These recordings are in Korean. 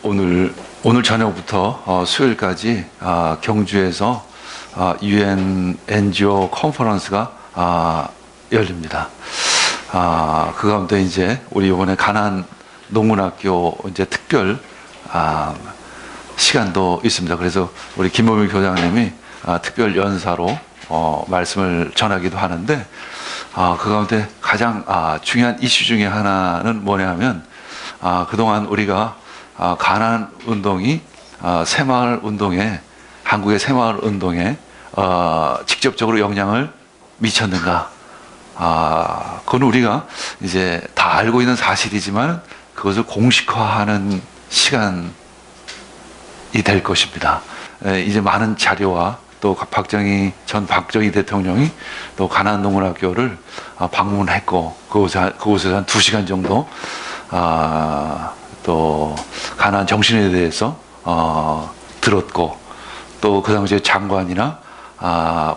오늘 저녁부터 수요일까지 경주에서 UN NGO 컨퍼런스가 열립니다. 그 가운데 이제 우리 이번에 가난 농문학교 이제 특별 시간도 있습니다. 그래서 우리 김범일 교장님이 특별 연사로 말씀을 전하기도 하는데, 그 가운데 가장 중요한 이슈 중에 하나는 뭐냐 하면, 그동안 우리가 가난 운동이 새마을 운동에, 한국의 새마을 운동에 직접적으로 영향을 미쳤는가? 그건 우리가 이제 다 알고 있는 사실이지만 그것을 공식화하는 시간이 될 것입니다. 이제 많은 자료와 또 전 박정희 대통령이 또 가난 농문학교를 방문했고, 그곳에서 한 2시간 정도 또 가난 정신에 대해서 들었고, 또 그 당시에 장관이나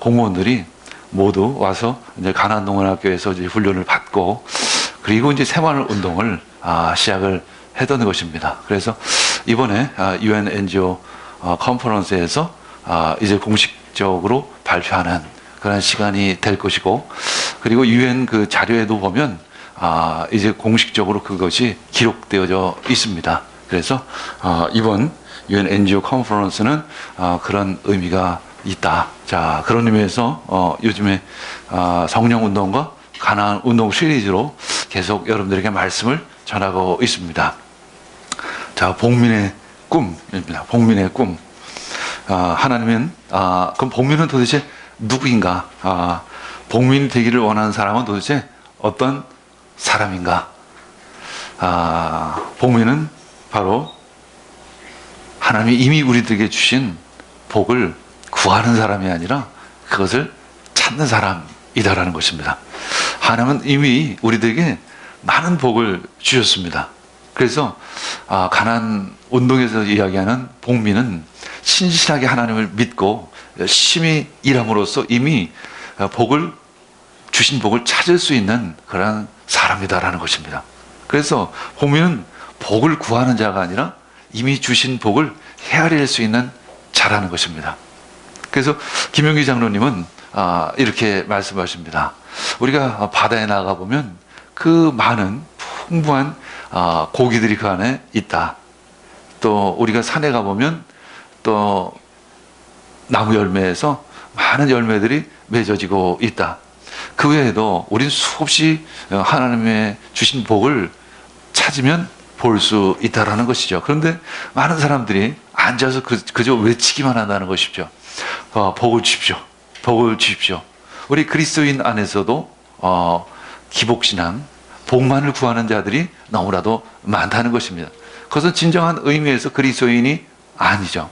공무원들이 모두 와서 이제 가난 농문학교에서 이제 훈련을 받고, 그리고 이제 새마을 운동을 시작을 했던 것입니다. 그래서 이번에 UN NGO 컨퍼런스에서 이제 공식적으로 발표하는 그런 시간이 될 것이고, 그리고 UN 그 자료에도 보면 이제 공식적으로 그것이 기록되어져 있습니다. 그래서 이번 UN NGO 컨퍼런스는 그런 의미가 있다. 자, 그런 의미에서 요즘에 성령 운동과 가난 운동 시리즈로 계속 여러분들에게 말씀을 전하고 있습니다. 자, 복민의 꿈입니다. 복민의 꿈. 하나님은 그럼 복민은 도대체 누구인가? 복민이 되기를 원하는 사람은 도대체 어떤 사람인가? 복민은 바로 하나님이 이미 우리들에게 주신 복을 구하는 사람이 아니라 그것을 찾는 사람이다라는 것입니다. 하나님은 이미 우리들에게 많은 복을 주셨습니다. 그래서 가난 운동에서 이야기하는 복민은 신실하게 하나님을 믿고 열심히 일함으로써 이미 주신 복을 찾을 수 있는 그런 사람이다라는 것입니다. 그래서 복민은 복을 구하는 자가 아니라 이미 주신 복을 헤아릴 수 있는 자라는 것입니다. 그래서 김영기 장로님은 이렇게 말씀하십니다. 우리가 바다에 나가보면 그 많은 풍부한 고기들이 그 안에 있다. 또 우리가 산에 가보면 또 나무 열매에서 많은 열매들이 맺어지고 있다. 그 외에도 우리는 수없이 하나님의 주신 복을 찾으면 볼 수 있다라는 것이죠. 그런데 많은 사람들이 앉아서 그저 외치기만 한다는 것이죠. 복을 주십시오. 복을 주십시오. 우리 그리스도인 안에서도 기복신앙, 복만을 구하는 자들이 너무나도 많다는 것입니다. 그것은 진정한 의미에서 그리스도인이 아니죠.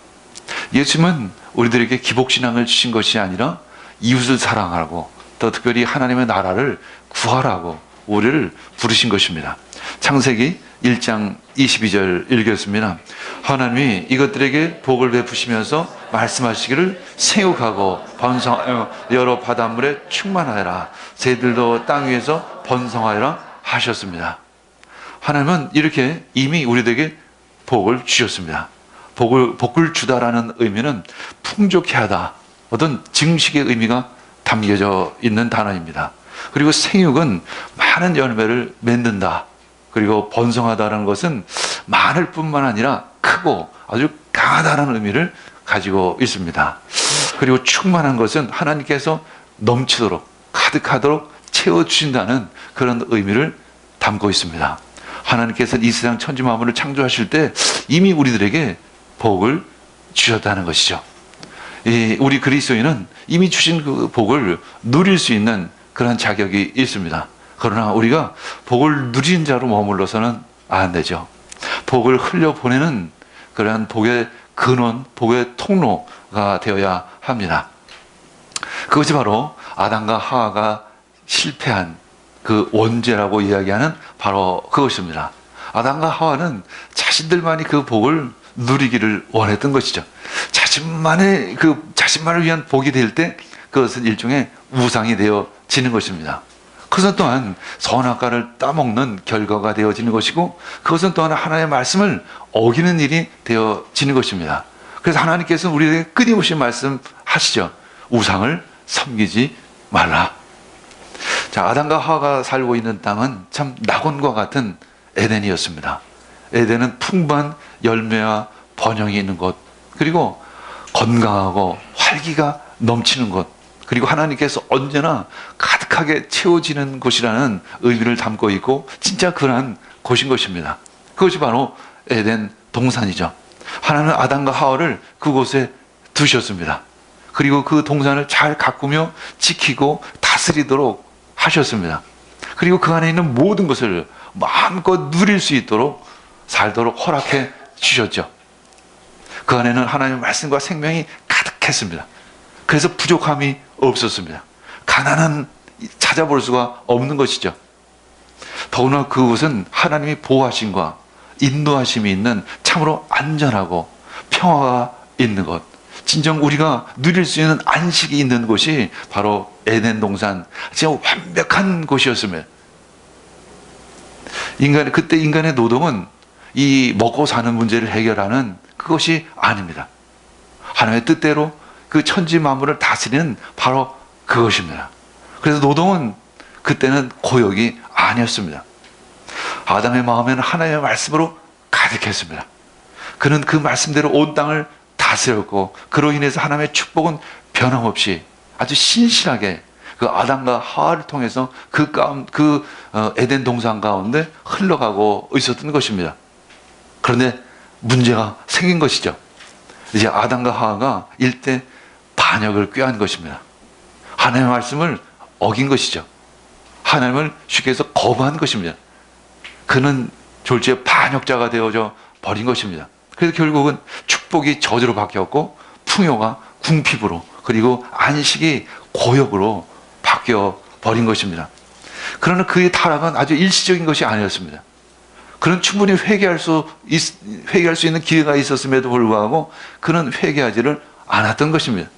예수님은 우리들에게 기복신앙을 주신 것이 아니라 이웃을 사랑하고 또 특별히 하나님의 나라를 구하라고 우리를 부르신 것입니다. 창세기 1장 22절 읽겠습니다. 하나님이 이것들에게 복을 베푸시면서 말씀하시기를 생육하고 번성하여 여러 바닷물에 충만하여라, 새들도 땅 위에서 번성하여라 하셨습니다. 하나님은 이렇게 이미 우리들에게 복을 주셨습니다. 복을 주다라는 의미는 풍족해 하다, 어떤 증식의 의미가 담겨져 있는 단어입니다. 그리고 생육은 많은 열매를 맺는다. 그리고 번성하다는 것은 많을 뿐만 아니라 크고 아주 강하다는 의미를 가지고 있습니다. 그리고 충만한 것은 하나님께서 넘치도록 가득하도록 채워주신다는 그런 의미를 담고 있습니다. 하나님께서 이 세상 천지 만물을 창조하실 때 이미 우리들에게 복을 주셨다는 것이죠. 우리 그리스도인은 이미 주신 그 복을 누릴 수 있는 그런 자격이 있습니다. 그러나 우리가 복을 누린 자로 머물러서는 안 되죠. 복을 흘려보내는 그러한 복의 근원, 복의 통로가 되어야 합니다. 그것이 바로 아담과 하와가 실패한 그 원죄라고 이야기하는 바로 그것입니다. 아담과 하와는 자신들만이 그 복을 누리기를 원했던 것이죠. 자신만을 위한 복이 될 때 그것은 일종의 우상이 되어지는 것입니다. 그것은 또한 선악과를 따먹는 결과가 되어지는 것이고, 그것은 또한 하나님의 말씀을 어기는 일이 되어지는 것입니다. 그래서 하나님께서 우리에게 끊임없이 말씀하시죠. 우상을 섬기지 말라. 자, 아담과 하와가 살고 있는 땅은 참 낙원과 같은 에덴이었습니다. 에덴은 풍부한 열매와 번영이 있는 곳, 그리고 건강하고 활기가 넘치는 곳, 그리고 하나님께서 언제나 가득하게 채워지는 곳이라는 의미를 담고 있고, 진짜 그러한 곳인 것입니다. 그것이 바로 에덴 동산이죠. 하나님은 아담과 하와를 그곳에 두셨습니다. 그리고 그 동산을 잘 가꾸며 지키고 다스리도록 하셨습니다. 그리고 그 안에 있는 모든 것을 마음껏 누릴 수 있도록 살도록 허락해 주셨죠. 그 안에는 하나님의 말씀과 생명이 가득했습니다. 그래서 부족함이 없었습니다. 가난한 찾아볼 수가 없는 것이죠. 더구나 그곳은 하나님이 보호하심과 인도하심이 있는 참으로 안전하고 평화가 있는 곳, 진정 우리가 누릴 수 있는 안식이 있는 곳이 바로 에덴 동산, 진짜 완벽한 곳이었습니다. 그때 인간의 노동은 이 먹고 사는 문제를 해결하는 그것이 아닙니다. 하나님의 뜻대로 그 천지 만물을 다스리는 바로 그것입니다. 그래서 노동은 그때는 고역이 아니었습니다. 아담의 마음에는 하나님의 말씀으로 가득했습니다. 그는 그 말씀대로 온 땅을 다스렸고, 그로 인해서 하나님의 축복은 변함없이 아주 신실하게 그 아담과 하와를 통해서 그 에덴 동산 가운데 흘러가고 있었던 것입니다. 그런데 문제가 생긴 것이죠. 이제 아담과 하와가 일대 반역을 꾀한 것입니다. 하나님의 말씀을 어긴 것이죠. 하나님을 쉽게 해서 거부한 것입니다. 그는 졸지에 반역자가 되어져 버린 것입니다. 그래서 결국은 축복이 저주로 바뀌었고, 풍요가 궁핍으로, 그리고 안식이 고역으로 바뀌어 버린 것입니다. 그러나 그의 타락은 아주 일시적인 것이 아니었습니다. 그는 충분히 회개할 수 있는 기회가 있었음에도 불구하고 그는 회개하지를 않았던 것입니다.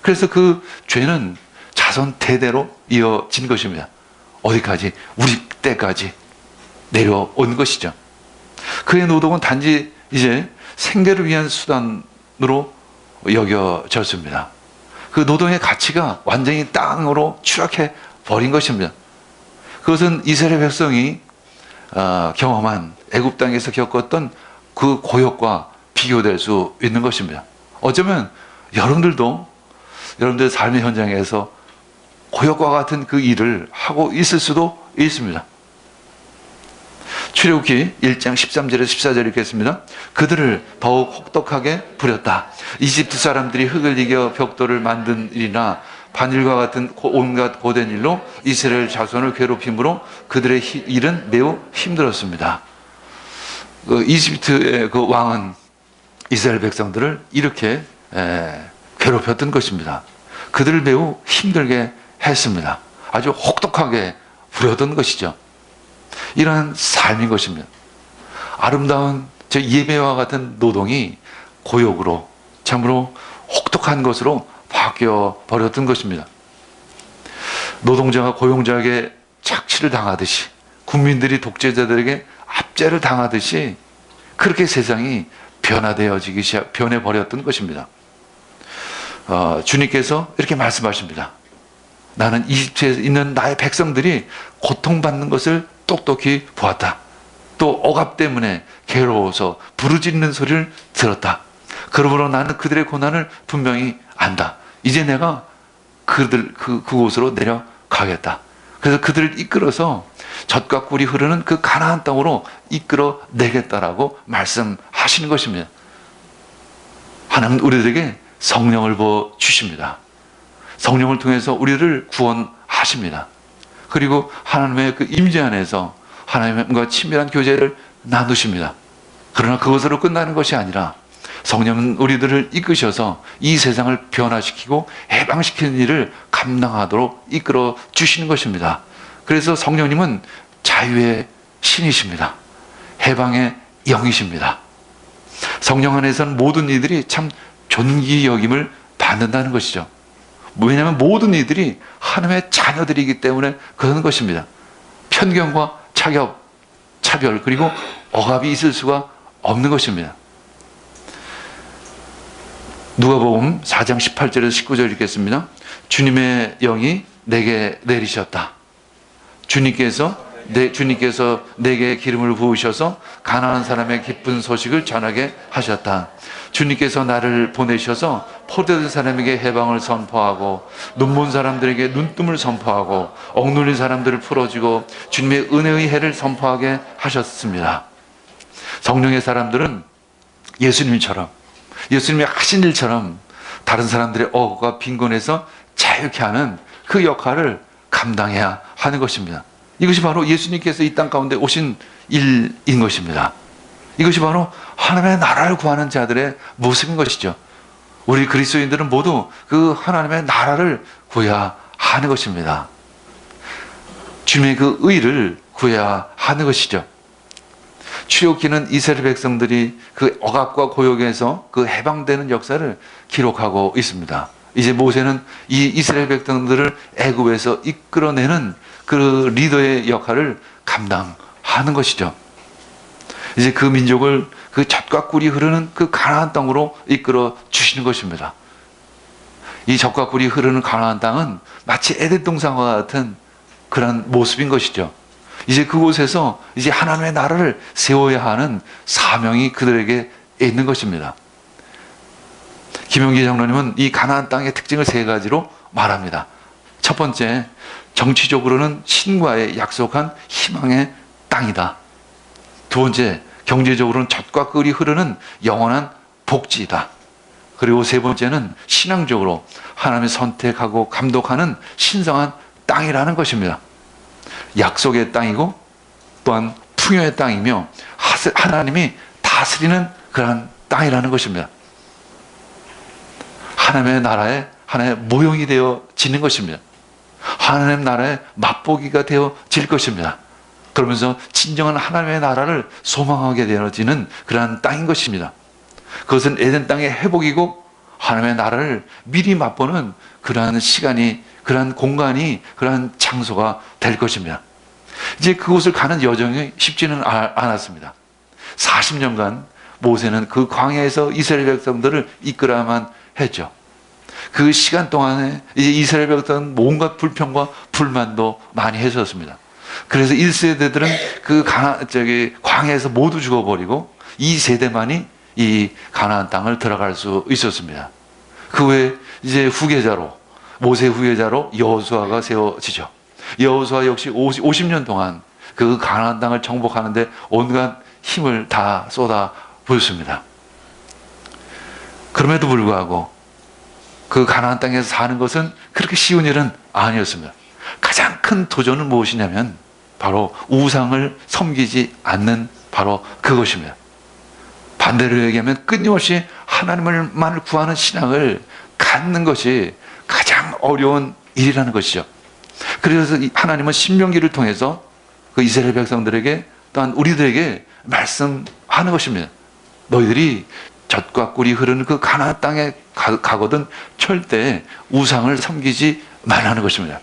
그래서 그 죄는 자손 대대로 이어진 것입니다. 어디까지? 우리 때까지 내려온 것이죠. 그의 노동은 단지 이제 생계를 위한 수단으로 여겨졌습니다. 그 노동의 가치가 완전히 땅으로 추락해 버린 것입니다. 그것은 이스라엘 백성이 경험한 애굽 땅에서 겪었던 그 고역과 비교될 수 있는 것입니다. 어쩌면 여러분들의 삶의 현장에서 고역과 같은 그 일을 하고 있을 수도 있습니다. 출애굽기 1장 13절에서 14절 읽겠습니다. 그들을 더욱 혹독하게 부렸다. 이집트 사람들이 흙을 이겨 벽돌을 만든 일이나 반일과 같은 온갖 고된 일로 이스라엘 자손을 괴롭힘으로 그들의 일은 매우 힘들었습니다. 이집트의 그 왕은 이스라엘 백성들을 이렇게 괴롭혔던 것입니다. 그들을 매우 힘들게 했습니다. 아주 혹독하게 부렸던 것이죠. 이러한 삶인 것입니다. 아름다운 저 예배와 같은 노동이 고역으로, 참으로 혹독한 것으로 바뀌어 버렸던 것입니다. 노동자가 고용자에게 착취를 당하듯이, 국민들이 독재자들에게 압제를 당하듯이 그렇게 세상이 변해버렸던 것입니다. 주님께서 이렇게 말씀하십니다. 나는 이집트에 있는 나의 백성들이 고통받는 것을 똑똑히 보았다. 또 억압 때문에 괴로워서 부르짖는 소리를 들었다. 그러므로 나는 그들의 고난을 분명히 안다. 이제 내가 그곳으로 내려가겠다. 그래서 그들을 이끌어서 젖과 꿀이 흐르는 그 가나안 땅으로 이끌어 내겠다라고 말씀하시는 것입니다. 하나님은 우리들에게 성령을 부어 주십니다. 성령을 통해서 우리를 구원하십니다. 그리고 하나님의 그 임재 안에서 하나님과 친밀한 교제를 나누십니다. 그러나 그것으로 끝나는 것이 아니라 성령은 우리들을 이끄셔서 이 세상을 변화시키고 해방시키는 일을 감당하도록 이끌어 주시는 것입니다. 그래서 성령님은 자유의 신이십니다. 해방의 영이십니다. 성령 안에서는 모든 이들이 참 존귀 여김을 받는다는 것이죠. 왜냐하면 모든 이들이 하나님의 자녀들이기 때문에 그런 것입니다. 편견과 차별 그리고 억압이 있을 수가 없는 것입니다. 누가복음 4장 18절에서 19절 읽겠습니다. 주님의 영이 내게 내리셨다. 주님께서 내게 기름을 부으셔서 가난한 사람의 기쁜 소식을 전하게 하셨다. 주님께서 나를 보내셔서 포로된 사람에게 해방을 선포하고 눈먼 사람들에게 눈뜸을 선포하고 억눌린 사람들을 풀어주고 주님의 은혜의 해를 선포하게 하셨습니다. 성령의 사람들은 예수님이 하신 일처럼 다른 사람들의 억압과 빈곤에서 자유케 하는 그 역할을 감당해야 하는 것입니다. 이것이 바로 예수님께서 이 땅 가운데 오신 일인 것입니다. 이것이 바로 하나님의 나라를 구하는 자들의 모습인 것이죠. 우리 그리스도인들은 모두 그 하나님의 나라를 구해야 하는 것입니다. 주님의 그 의를 구해야 하는 것이죠. 출애굽기는 이스라엘 백성들이 그 억압과 고역에서 그 해방되는 역사를 기록하고 있습니다. 이제 모세는 이 이스라엘 백성들을 애굽에서 이끌어내는 그 리더의 역할을 감당하는 것이죠. 이제 그 민족을 그 젖과 꿀이 흐르는 그 가나안 땅으로 이끌어 주시는 것입니다. 이 젖과 꿀이 흐르는 가나안 땅은 마치 에덴 동산과 같은 그런 모습인 것이죠. 이제 그곳에서 이제 하나님의 나라를 세워야 하는 사명이 그들에게 있는 것입니다. 김용기 장로님은 이 가나안 땅의 특징을 세 가지로 말합니다. 첫 번째, 정치적으로는 신과의 약속한 희망의 땅이다. 두 번째, 경제적으로는 젖과 꿀이 흐르는 영원한 복지이다. 그리고 세 번째는 신앙적으로 하나님이 선택하고 감독하는 신성한 땅이라는 것입니다. 약속의 땅이고 또한 풍요의 땅이며 하나님이 다스리는 그러한 땅이라는 것입니다. 하나님의 나라에 하나의 모형이 되어지는 것입니다. 하나님 나라의 맛보기가 되어질 것입니다. 그러면서 진정한 하나님의 나라를 소망하게 되어지는 그러한 땅인 것입니다. 그것은 에덴 땅의 회복이고 하나님의 나라를 미리 맛보는 그러한 시간이, 그러한 공간이, 그러한 장소가 될 것입니다. 이제 그곳을 가는 여정이 쉽지는 않았습니다. 40년간 모세는 그 광야에서 이스라엘 백성들을 이끌어야만 했죠. 그 시간 동안에 이스라엘 백성은 온갖 불평과 불만도 많이 했었습니다. 그래서 1세대들은 그 광야에서 모두 죽어버리고 2세대만이 이 가나안 땅을 들어갈 수 있었습니다. 그 후에 이제 모세 후계자로 여호수아가 세워지죠. 여호수아 역시 50년 동안 그 가나안 땅을 정복하는데 온갖 힘을 다 쏟아 부었습니다. 그럼에도 불구하고 그 가나안 땅에서 사는 것은 그렇게 쉬운 일은 아니었습니다. 가장 큰 도전은 무엇이냐면 바로 우상을 섬기지 않는 바로 그것입니다. 반대로 얘기하면 끊임없이 하나님만을 구하는 신앙을 갖는 것이 가장 어려운 일이라는 것이죠. 그래서 하나님은 신명기를 통해서 그 이스라엘 백성들에게 또한 우리들에게 말씀하는 것입니다. 너희들이 젖과 꿀이 흐르는 그 가나안 땅에 가거든 절대 우상을 섬기지 말라는 것입니다.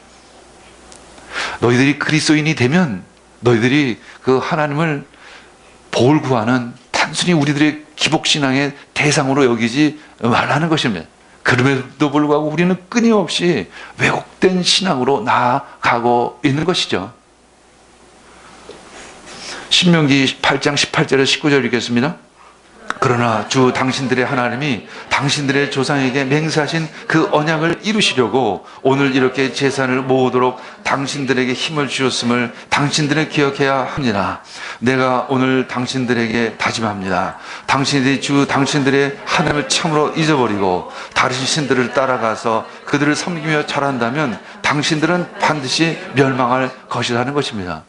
너희들이 그리스도인이 되면 너희들이 그 하나님을 복을 구하는 단순히 우리들의 기복신앙의 대상으로 여기지 말라는 것입니다. 그럼에도 불구하고 우리는 끊임없이 왜곡된 신앙으로 나아가고 있는 것이죠. 신명기 8장 18절에서 19절 읽겠습니다. 그러나 주 당신들의 하나님이 당신들의 조상에게 맹세하신 그 언약을 이루시려고 오늘 이렇게 제산을 모으도록 당신들에게 힘을 주셨음을 당신들은 기억해야 합니다. 내가 오늘 당신들에게 다짐합니다. 당신들이 주 당신들의 하나님을 참으로 잊어버리고 다른 신들을 따라가서 그들을 섬기며 절한다면 당신들은 반드시 멸망할 것이라는 것입니다.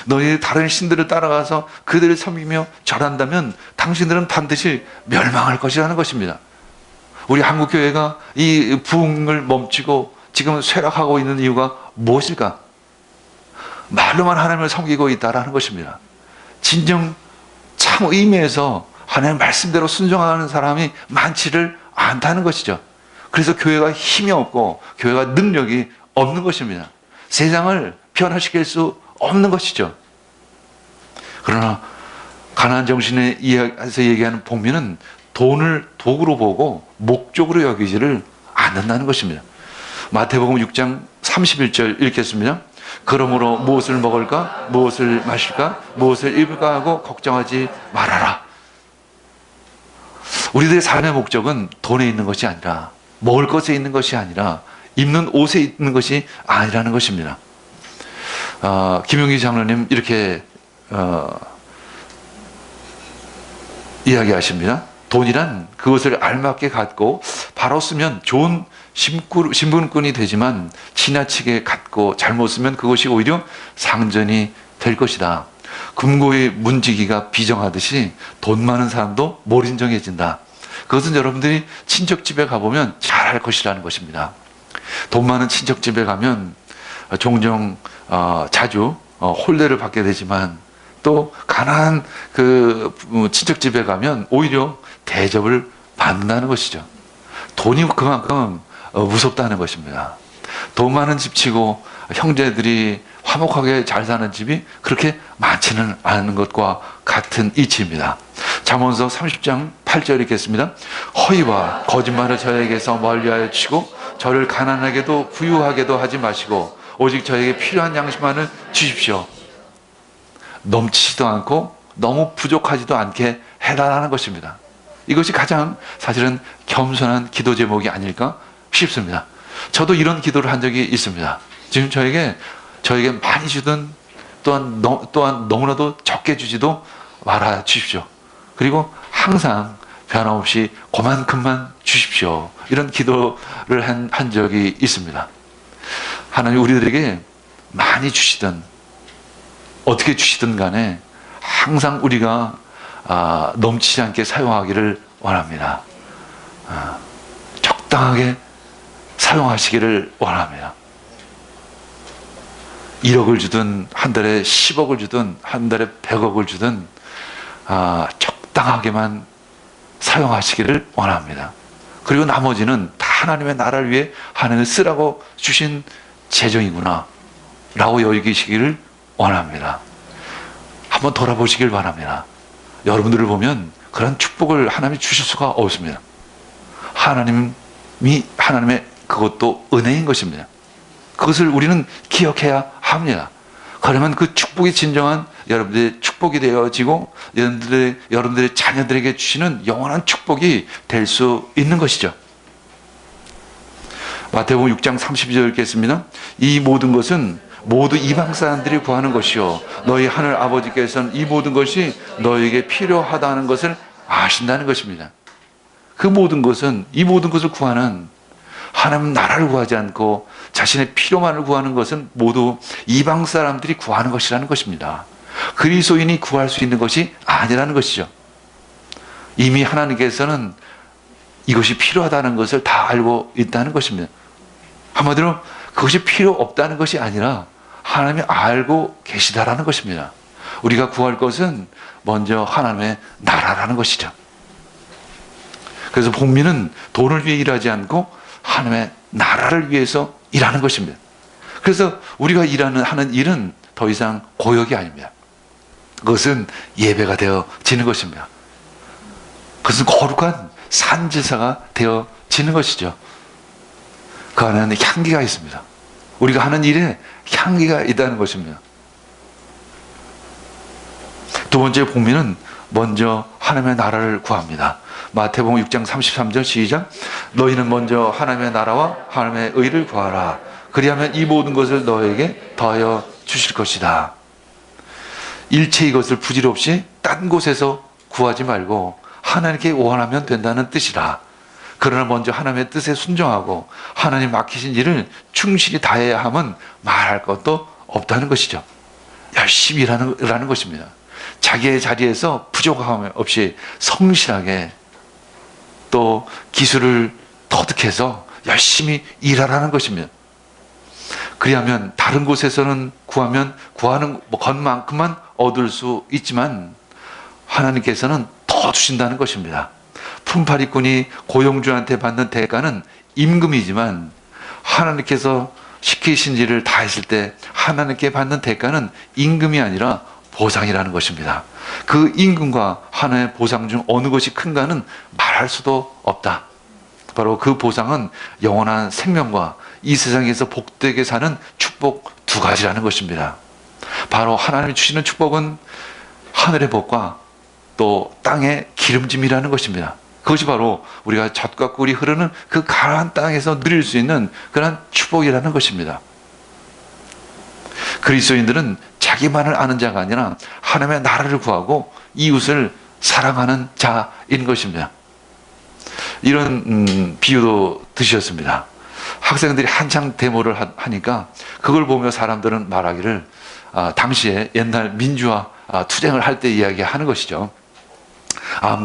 너희 다른 신들을 따라가서 그들을 섬기며 절한다면 당신들은 반드시 멸망할 것이라는 것입니다. 우리 한국교회가 이 부흥을 멈추고 지금 쇠락하고 있는 이유가 무엇일까? 말로만 하나님을 섬기고 있다라는 것입니다. 진정 참 의미에서 하나님 말씀대로 순종하는 사람이 많지를 않다는 것이죠. 그래서 교회가 힘이 없고 교회가 능력이 없는 것입니다. 세상을 변화시킬 수 없는 것이죠. 그러나 가나안 정신에 이야기해서 얘기하는 복미는 돈을 도구로 보고 목적으로 여기지를 않는다는 것입니다. 마태복음 6장 31절 읽겠습니다. 그러므로 무엇을 먹을까, 무엇을 마실까, 무엇을 입을까 하고 걱정하지 말아라. 우리들의 삶의 목적은 돈에 있는 것이 아니라, 먹을 것에 있는 것이 아니라, 입는 옷에 있는 것이 아니라는 것입니다. 김용기 장로님 이렇게 이야기하십니다. 돈이란 그것을 알맞게 갖고 바로 쓰면 좋은 신분꾼이 되지만 지나치게 갖고 잘못 쓰면 그것이 오히려 상전이 될 것이다. 금고의 문지기가 비정하듯이 돈 많은 사람도 몰인정해진다. 그것은 여러분들이 친척집에 가보면 잘 알 것이라는 것입니다. 돈 많은 친척집에 가면 종종 자주 혼례를 받게 되지만 또 가난한 그 친척집에 가면 오히려 대접을 받는다는 것이죠. 돈이 그만큼 무섭다는 것입니다. 돈 많은 집치고 형제들이 화목하게 잘 사는 집이 그렇게 많지는 않은 것과 같은 이치입니다. 잠언서 30장 8절 읽겠습니다. 허위와 거짓말을 저에게서 멀리하여 주시고 저를 가난하게도 부유하게도 하지 마시고 오직 저에게 필요한 양식만을 주십시오. 넘치지도 않고 너무 부족하지도 않게 해달라는 것입니다. 이것이 가장 사실은 겸손한 기도 제목이 아닐까 싶습니다. 저도 이런 기도를 한 적이 있습니다. 지금 저에게 많이 주든 또한 너무나도 적게 주지도 말아 주십시오. 그리고 항상 변함없이 그만큼만 주십시오. 이런 기도를 한 적이 있습니다. 하나님 우리들에게 많이 주시든 어떻게 주시든 간에 항상 우리가 넘치지 않게 사용하기를 원합니다. 적당하게 사용하시기를 원합니다. 1억을 주든 한 달에 10억을 주든 한 달에 100억을 주든 적당하게만 사용하시기를 원합니다. 그리고 나머지는 다 하나님의 나라를 위해 하나님을 쓰라고 주신 재정이구나 라고 여기시기를 원합니다. 한번 돌아보시길 바랍니다. 여러분들을 보면 그런 축복을 하나님이 주실 수가 없습니다. 하나님의 그것도 은혜인 것입니다. 그것을 우리는 기억해야 합니다. 그러면 그 축복이 진정한 여러분들의 축복이 되어지고 여러분들의 자녀들에게 주시는 영원한 축복이 될 수 있는 것이죠. 마태복음 6장 32절 읽겠습니다. 이 모든 것은 모두 이방 사람들이 구하는 것이요 너희 하늘 아버지께서는 이 모든 것이 너희에게 필요하다는 것을 아신다는 것입니다. 그 모든 것은 이 모든 것을 구하는 하나님 나라를 구하지 않고 자신의 필요만을 구하는 것은 모두 이방 사람들이 구하는 것이라는 것입니다. 그리스도인이 구할 수 있는 것이 아니라는 것이죠. 이미 하나님께서는 이것이 필요하다는 것을 다 알고 있다는 것입니다. 한마디로 그것이 필요 없다는 것이 아니라 하나님이 알고 계시다라는 것입니다. 우리가 구할 것은 먼저 하나님의 나라라는 것이죠. 그래서 복미는 돈을 위해 일하지 않고 하나님의 나라를 위해서 일하는 것입니다. 그래서 우리가 하는 일은 더 이상 고역이 아닙니다. 그것은 예배가 되어지는 것입니다. 그것은 거룩한 산지사가 되어지는 것이죠. 그 안에는 향기가 있습니다. 우리가 하는 일에 향기가 있다는 것입니다. 두 번째 복미는 먼저 하나님의 나라를 구합니다. 마태복음 6장 33절 시작. 너희는 먼저 하나님의 나라와 하나님의 의를 구하라. 그리하면 이 모든 것을 너에게 더하여 주실 것이다. 일체 이것을 부질없이 딴 곳에서 구하지 말고 하나님께 원하면 된다는 뜻이라. 그러나 먼저 하나님의 뜻에 순종하고 하나님 맡기신 일을 충실히 다해야 함은 말할 것도 없다는 것이죠. 열심히 일하는 것입니다. 자기의 자리에서 부족함 없이 성실하게 또 기술을 터득해서 열심히 일하라는 것입니다. 그리하면 다른 곳에서는 구하는 것만큼만 얻을 수 있지만 하나님께서는 더 주신다는 것입니다. 품팔이꾼이 고용주한테 받는 대가는 임금이지만 하나님께서 시키신 일을 다 했을 때 하나님께 받는 대가는 임금이 아니라 보상이라는 것입니다. 그 임금과 하나님의 보상 중 어느 것이 큰가는 말할 수도 없다. 바로 그 보상은 영원한 생명과 이 세상에서 복되게 사는 축복 두 가지라는 것입니다. 바로 하나님이 주시는 축복은 하늘의 복과 또 땅의 기름짐이라는 것입니다. 그것이 바로 우리가 젖과 꿀이 흐르는 그 가나안 땅에서 누릴 수 있는 그런 축복이라는 것입니다. 그리스도인들은 자기만을 아는 자가 아니라 하나님의 나라를 구하고 이웃을 사랑하는 자인 것입니다. 이런 비유도 드셨습니다. 학생들이 한창 데모를 하니까 그걸 보며 사람들은 말하기를 당시에 옛날 민주화 투쟁을 할 때 이야기하는 것이죠.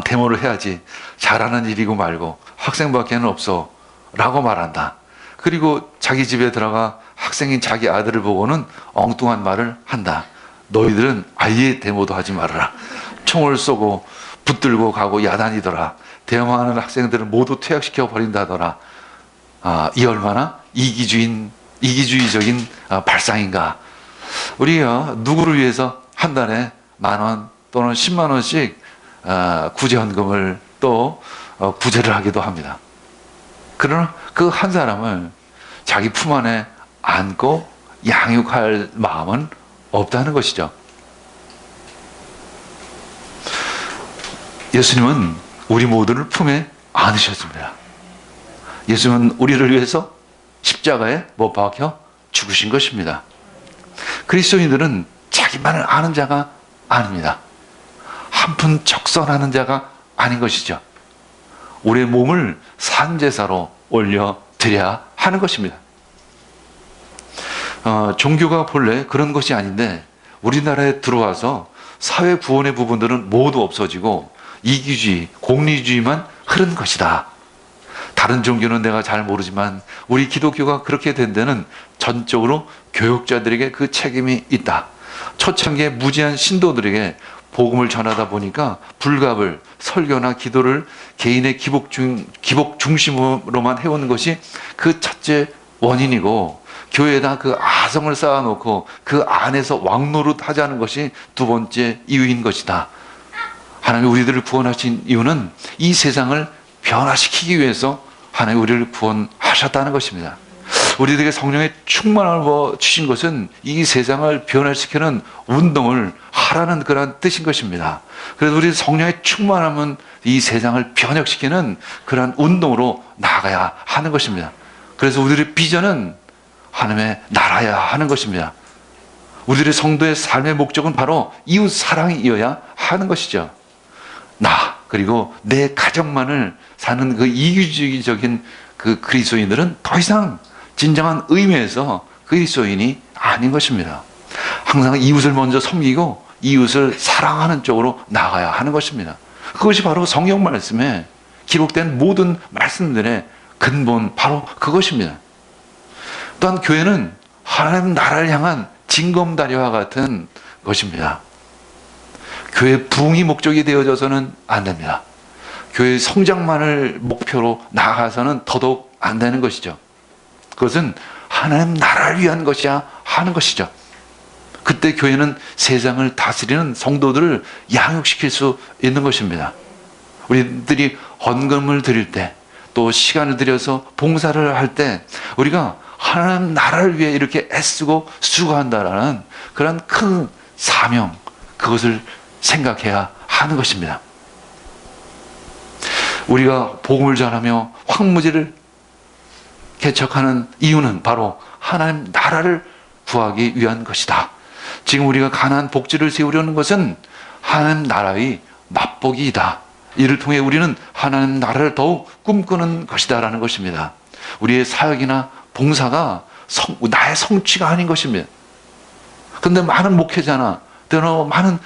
데모를 해야지 잘하는 일이고 말고 학생밖에는 없어 라고 말한다. 그리고 자기 집에 들어가 학생인 자기 아들을 보고는 엉뚱한 말을 한다. 너희들은 아예 데모도 하지 말아라. 총을 쏘고 붙들고 가고 야단이더라. 데모하는 학생들은 모두 퇴학시켜 버린다더라. 이 얼마나 이기주의적인 발상인가. 우리가 누구를 위해서 한 달에 10,000원 또는 10만 원씩 구제헌금을 또 구제를 하기도 합니다. 그러나 그 한 사람을 자기 품 안에 안고 양육할 마음은 없다는 것이죠. 예수님은 우리 모두를 품에 안으셨습니다. 예수님은 우리를 위해서 십자가에 못 박혀 죽으신 것입니다. 그리스도인들은 자기만을 아는 자가 아닙니다. 한푼 적선하는 자가 아닌 것이죠. 우리의 몸을 산제사로 올려드려야 하는 것입니다. 종교가 본래 그런 것이 아닌데 우리나라에 들어와서 사회 구원의 부분들은 모두 없어지고 이기주의, 공리주의만 흐른 것이다. 다른 종교는 내가 잘 모르지만 우리 기독교가 그렇게 된 데는 전적으로 교육자들에게 그 책임이 있다. 초창기에 무지한 신도들에게 복음을 전하다 보니까 불갑을, 설교나 기도를 개인의 기복 중심으로만 해오는 것이 그 첫째 원인이고, 교회에다 그 아성을 쌓아놓고 그 안에서 왕노릇 하자는 것이 두 번째 이유인 것이다. 하나님이 우리들을 구원하신 이유는 이 세상을 변화시키기 위해서 하나님이 우리를 구원하셨다는 것입니다. 우리들에게 성령의 충만함을 주신 것은 이 세상을 변화시키는 운동을 하라는 그런 뜻인 것입니다. 그래서 우리 성령의 충만함은 이 세상을 변혁시키는 그런 운동으로 나아가야 하는 것입니다. 그래서 우리들의 비전은 하나님의 나라야 하는 것입니다. 우리들의 성도의 삶의 목적은 바로 이웃 사랑이어야 하는 것이죠. 나 그리고 내 가정만을 사는 그 이기주의적인 그 그리스도인들은 더 이상 진정한 의미에서 그리스도인이 아닌 것입니다. 항상 이웃을 먼저 섬기고 이웃을 사랑하는 쪽으로 나가야 하는 것입니다. 그것이 바로 성경 말씀에 기록된 모든 말씀들의 근본, 바로 그것입니다. 또한 교회는 하나님 나라를 향한 징검다리와 같은 것입니다. 교회 부흥이 목적이 되어져서는 안 됩니다. 교회 성장만을 목표로 나아가서는 더더욱 안 되는 것이죠. 그것은 하나님 나라를 위한 것이야 하는 것이죠. 그때 교회는 세상을 다스리는 성도들을 양육시킬 수 있는 것입니다. 우리들이 헌금을 드릴 때, 또 시간을 들여서 봉사를 할 때 우리가 하나님 나라를 위해 이렇게 애쓰고 수고한다라는 그런 큰 사명, 그것을 생각해야 하는 것입니다. 우리가 복음을 전하며 황무지를 개척하는 이유는 바로 하나님 나라를 구하기 위한 것이다. 지금 우리가 가나안 복지를 세우려는 것은 하나님 나라의 맛보기이다. 이를 통해 우리는 하나님 나라를 더욱 꿈꾸는 것이다 라는 것입니다. 우리의 사역이나 봉사가 나의 성취가 아닌 것입니다. 그런데 많은 목회자나 때로 많은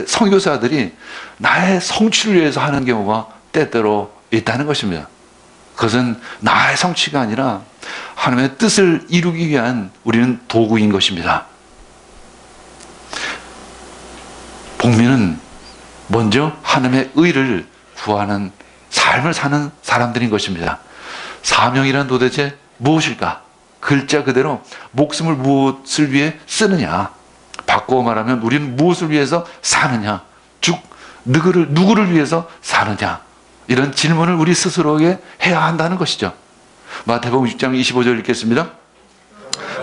선교사들이 나의 성취를 위해서 하는 경우가 때때로 있다는 것입니다. 그것은 나의 성취가 아니라 하나님의 뜻을 이루기 위한 우리는 도구인 것입니다. 복민은 먼저 하나님의 의를 구하는 삶을 사는 사람들인 것입니다. 사명이란 도대체 무엇일까? 글자 그대로 목숨을 무엇을 위해 쓰느냐. 바꾸어 말하면 우리는 무엇을 위해서 사느냐. 누구를 위해서 사느냐. 이런 질문을 우리 스스로에게 해야 한다는 것이죠. 마태복음 6장 25절 읽겠습니다.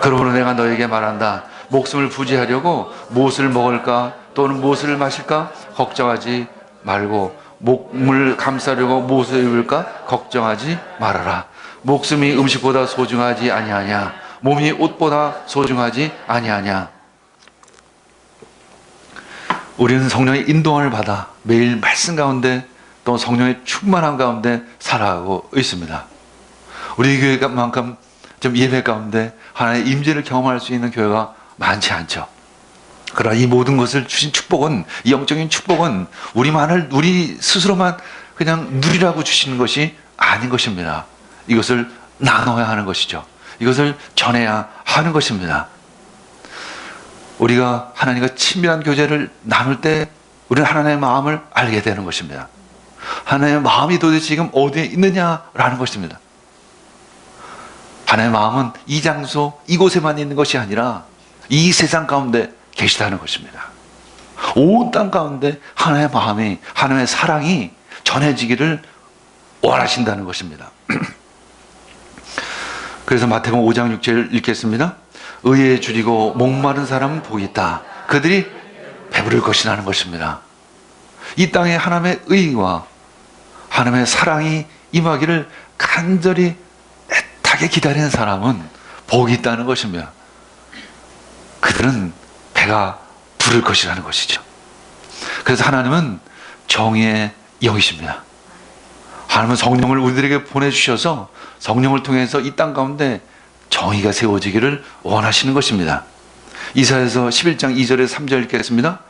그러므로 내가 너에게 말한다. 목숨을 부지하려고 무엇을 먹을까 또는 무엇을 마실까 걱정하지 말고 몸을 감싸려고 무엇을 입을까 걱정하지 말아라. 목숨이 음식보다 소중하지 아니하냐. 몸이 옷보다 소중하지 아니하냐. 우리는 성령의 인도함을 받아 매일 말씀 가운데 또 성령의 충만함 가운데 살아가고 있습니다. 우리 교회만큼 좀 예배 가운데 하나님의 임재를 경험할 수 있는 교회가 많지 않죠. 그러나 이 모든 것을 주신 축복은, 이 영적인 축복은 우리 스스로만 그냥 누리라고 주시는 것이 아닌 것입니다. 이것을 나눠야 하는 것이죠. 이것을 전해야 하는 것입니다. 우리가 하나님과 친밀한 교제를 나눌 때 우리는 하나님의 마음을 알게 되는 것입니다. 하나님의 마음이 도대체 지금 어디에 있느냐라는 것입니다. 하나님의 마음은 이 장소, 이곳에만 있는 것이 아니라 이 세상 가운데 계시다는 것입니다. 온 땅 가운데 하나님의 마음이, 하나님의 사랑이 전해지기를 원하신다는 것입니다. 그래서 마태복음 5장 6절 읽겠습니다. 의에 줄이고 목마른 사람은 복이 있다. 그들이 배부를 것이라는 것입니다. 이 땅에 하나님의 의와 하나님의 사랑이 임하기를 간절히 애타게 기다리는 사람은 복이 있다는 것입니다. 그들은 배가 부를 것이라는 것이죠. 그래서 하나님은 정의의 영이십니다. 하나님은 성령을 우리들에게 보내주셔서 성령을 통해서 이 땅 가운데 정의가 세워지기를 원하시는 것입니다. 이사야서 11장 2절에서 3절 읽겠습니다.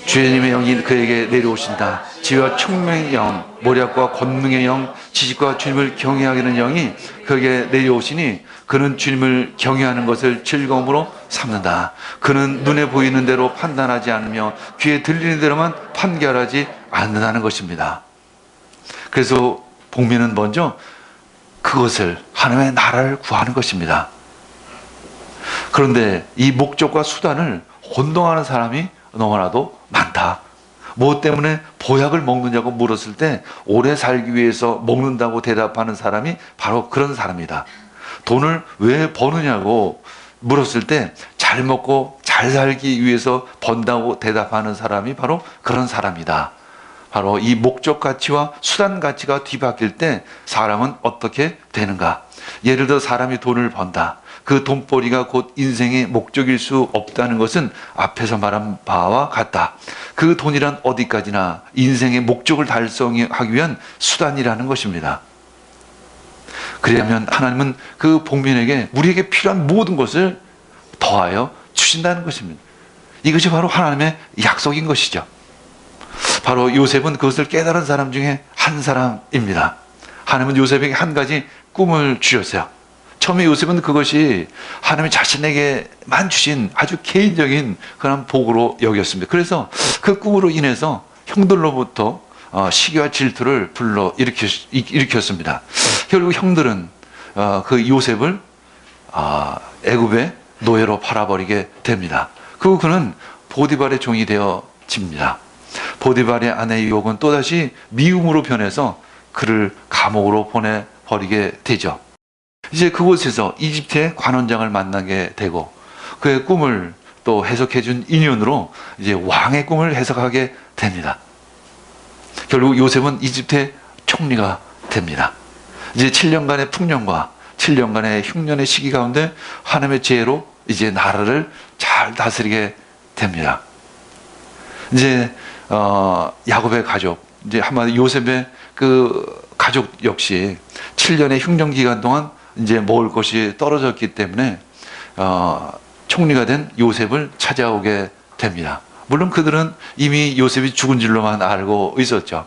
주님의 영이 그에게 내려오신다. 지혜와 총명의 영, 모략과 권능의 영, 지식과 주님을 경외하게 하는 영이 그에게 내려오시니 그는 주님을 경외하는 것을 즐거움으로 삼는다. 그는 눈에 보이는 대로 판단하지 않으며 귀에 들리는 대로만 판결하지 않는다는 것입니다. 그래서 복민은 먼저 그것을, 하나님의 나라를 구하는 것입니다. 그런데 이 목적과 수단을 혼동하는 사람이 너무나도 많다. 무엇 때문에 보약을 먹느냐고 물었을 때 오래 살기 위해서 먹는다고 대답하는 사람이 바로 그런 사람이다. 돈을 왜 버느냐고 물었을 때 잘 먹고 잘 살기 위해서 번다고 대답하는 사람이 바로 그런 사람이다. 바로 이 목적 가치와 수단 가치가 뒤바뀔 때 사람은 어떻게 되는가? 예를 들어 사람이 돈을 번다. 그 돈벌이가 곧 인생의 목적일 수 없다는 것은 앞에서 말한 바와 같다. 그 돈이란 어디까지나 인생의 목적을 달성하기 위한 수단이라는 것입니다. 그러면 하나님은 그 복민에게 우리에게 필요한 모든 것을 더하여 주신다는 것입니다. 이것이 바로 하나님의 약속인 것이죠. 바로 요셉은 그것을 깨달은 사람 중에 한 사람입니다. 하나님은 요셉에게 한 가지 꿈을 주셨어요. 처음에 요셉은 그것이 하나님이 자신에게만 주신 아주 개인적인 그런 복으로 여겼습니다. 그래서 그 꿈으로 인해서 형들로부터 시기와 질투를 불러 일으켰습니다. 결국 형들은 그 요셉을 애굽의 노예로 팔아버리게 됩니다. 그리고 그는 보디발의 종이 되어집니다. 보디발의 아내 유혹은 또다시 미움으로 변해서 그를 감옥으로 보내버리게 되죠. 이제 그곳에서 이집트의 관원장을 만나게 되고 그의 꿈을 또 해석해준 인연으로 이제 왕의 꿈을 해석하게 됩니다. 결국 요셉은 이집트의 총리가 됩니다. 이제 7년간의 풍년과 7년간의 흉년의 시기 가운데 하나님의 지혜로 이제 나라를 잘 다스리게 됩니다. 이제 야곱의 가족, 이제 한마디 요셉의 그 가족 역시 7년의 흉년 기간 동안 이제 먹을 것이 떨어졌기 때문에 총리가 된 요셉을 찾아오게 됩니다. 물론 그들은 이미 요셉이 죽은 줄로만 알고 있었죠.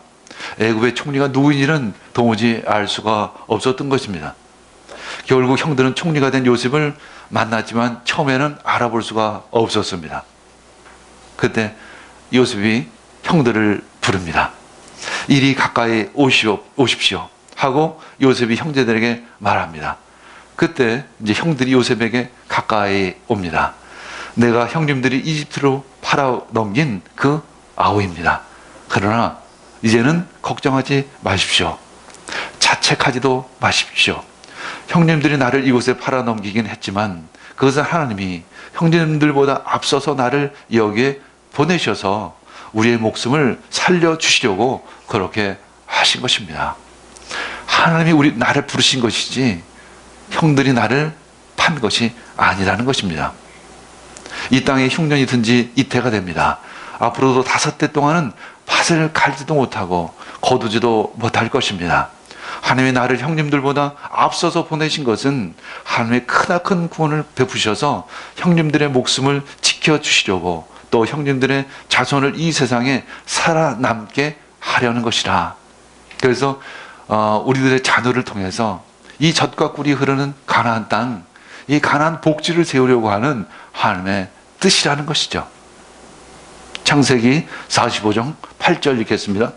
애굽의 총리가 누구인지는 도무지 알 수가 없었던 것입니다. 결국 형들은 총리가 된 요셉을 만났지만 처음에는 알아볼 수가 없었습니다. 그때 요셉이 형들을 부릅니다. 이리 가까이 오십시오 하고 요셉이 형제들에게 말합니다. 그때 이제 형들이 요셉에게 가까이 옵니다. 내가 형님들이 이집트로 팔아 넘긴 그 아우입니다. 그러나 이제는 걱정하지 마십시오. 자책하지도 마십시오. 형님들이 나를 이곳에 팔아 넘기긴 했지만 그것은 하나님이 형님들보다 앞서서 나를 여기에 보내셔서 우리의 목숨을 살려주시려고 그렇게 하신 것입니다. 하나님이 나를 부르신 것이지 형들이 나를 판 것이 아니라는 것입니다. 이 땅에 흉년이 든 지 이태가 됩니다. 앞으로도 5대 동안은 밭을 갈지도 못하고 거두지도 못할 것입니다. 하나님이 나를 형님들보다 앞서서 보내신 것은 하나님의 크나큰 구원을 베푸셔서 형님들의 목숨을 지켜주시려고 또 형님들의 자손을 이 세상에 살아남게 하려는 것이라. 그래서 우리들의 자녀를 통해서 이 젖과 꿀이 흐르는 가나안 땅, 이 가나안 복지를 세우려고 하는 하나님의 뜻이라는 것이죠. 창세기 45장 8절 읽겠습니다.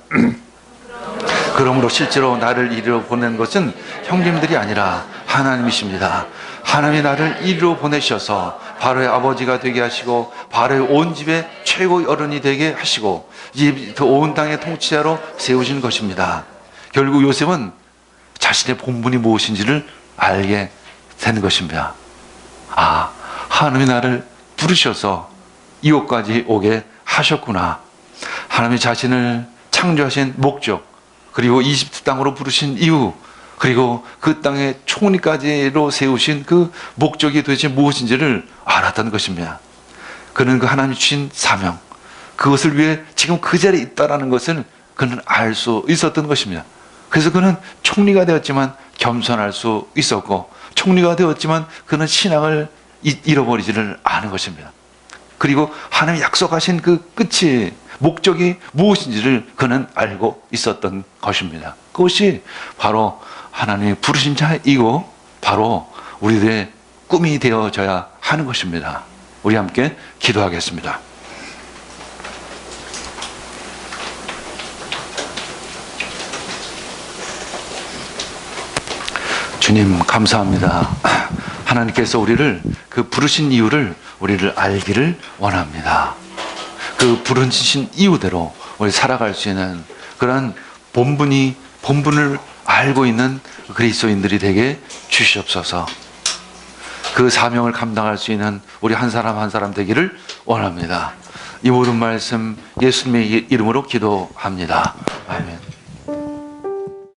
그러므로 실제로 나를 이리로 보낸 것은 형님들이 아니라 하나님이십니다. 하나님이 나를 이리로 보내셔서 바로의 아버지가 되게 하시고 바로의 온 집의 최고의 어른이 되게 하시고 이집트 온 땅의 통치자로 세우신 것입니다. 결국 요셉은 자신의 본분이 무엇인지를 알게 된 것입니다. 하나님이 나를 부르셔서 이곳까지 오게 하셨구나. 하나님이 자신을 창조하신 목적, 그리고 이집트 땅으로 부르신 이유, 그리고 그 땅의 총리까지로 세우신 그 목적이 도대체 무엇인지를 알았던 것입니다. 그는 그 하나님 주신 사명, 그것을 위해 지금 그 자리에 있다는 것을 그는 알 수 있었던 것입니다. 그래서 그는 총리가 되었지만 겸손할 수 있었고, 총리가 되었지만 그는 신앙을 잃어버리지를 않은 것입니다. 그리고 하나님이 약속하신 그 끝이, 목적이 무엇인지를 그는 알고 있었던 것입니다. 그것이 바로 하나님이 부르신 자이고 바로 우리들의 꿈이 되어져야 하는 것입니다. 우리 함께 기도하겠습니다. 주님 감사합니다. 하나님께서 우리를 그 부르신 이유를 우리를 알기를 원합니다. 그 부르신 이유대로 우리 살아갈 수 있는 그런 본분을 알고 있는 그리스도인들이 되게 주시옵소서. 그 사명을 감당할 수 있는 우리 한 사람 한 사람 되기를 원합니다. 이 모든 말씀 예수님의 이름으로 기도합니다. 아멘.